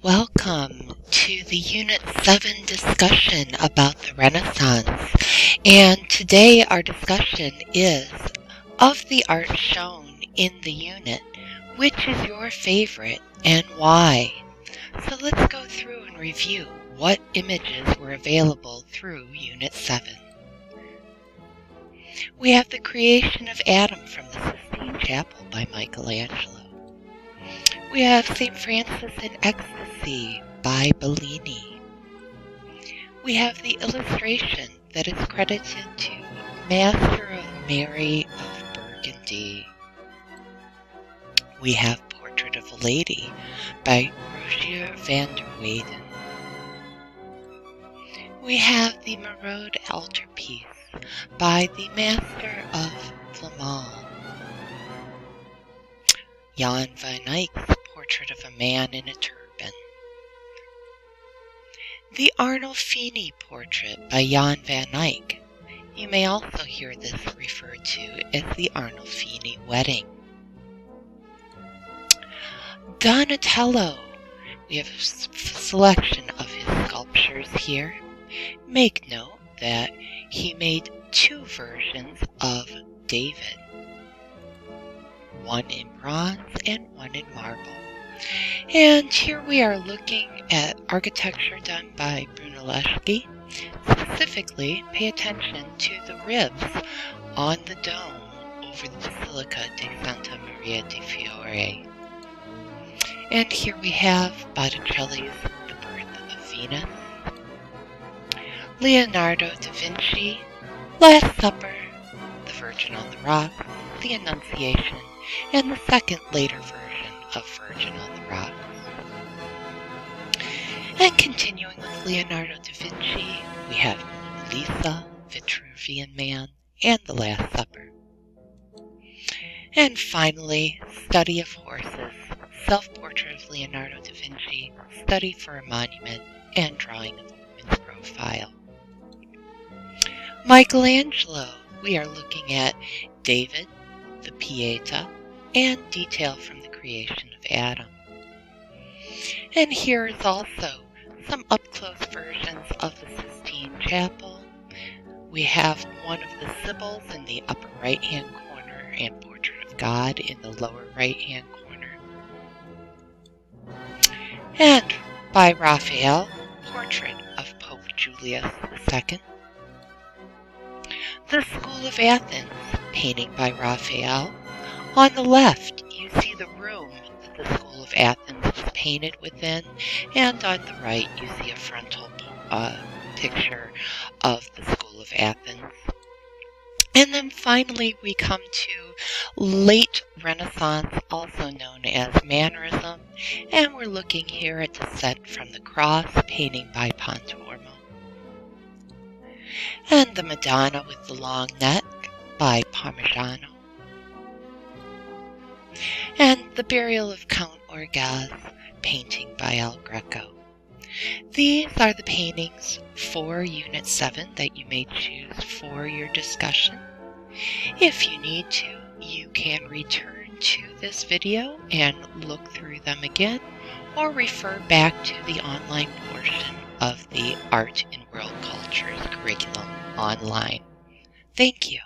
Welcome to the Unit 7 discussion about the Renaissance. And today our discussion is, of the art shown in the unit, which is your favorite and why? So let's go through and review what images were available through Unit 7. We have the creation of Adam from the Sistine Chapel by Michelangelo. We have St. Francis in Ecstasy by Bellini. We have the illustration that is credited to Master of Mary of Burgundy. We have Portrait of a Lady by Rogier van der Weyden. We have the Marode altarpiece by the Master of Flamand. Jan van Eyck's Portrait of a Man in a Turban. The Arnolfini portrait by Jan van Eyck. You may also hear this referred to as the Arnolfini wedding. Donatello. We have a selection of his sculptures here. Make note that he made two versions of David. One in bronze and one in marble. And here we are looking at architecture done by Brunelleschi. Specifically, pay attention to the ribs on the dome over the Basilica di Santa Maria di Fiore. And here we have Botticelli's The Birth of Venus, Leonardo da Vinci, Last Supper, The Virgin on the Rock, The Annunciation, and the second later version of Virgin on the Rocks. And continuing with Leonardo da Vinci, we have Mona Lisa, Vitruvian Man, and The Last Supper. And finally, Study of Horses, Self-Portrait of Leonardo da Vinci, Study for a Monument, and Drawing of a Woman's Profile. Michelangelo, we are looking at David, the Pieta, and detail from the creation of Adam. And here is also some up-close versions of the Sistine Chapel. We have one of the Sibyls in the upper right-hand corner and Portrait of God in the lower right-hand corner. And by Raphael, Portrait of Pope Julius II. The School of Athens, painting by Raphael. On the left, you see the room that the School of Athens was painted within, and on the right, you see a frontal picture of the School of Athens. And then finally, we come to late Renaissance, also known as Mannerism, and we're looking here at the set from the Cross, painting by Pontormo. And the Madonna with the long neck by Parmigiano. And the Burial of Count Orgaz, painting by El Greco. These are the paintings for Unit 7 that you may choose for your discussion. If you need to, you can return to this video and look through them again, or refer back to the online portion of the Art in World Cultures curriculum online. Thank you.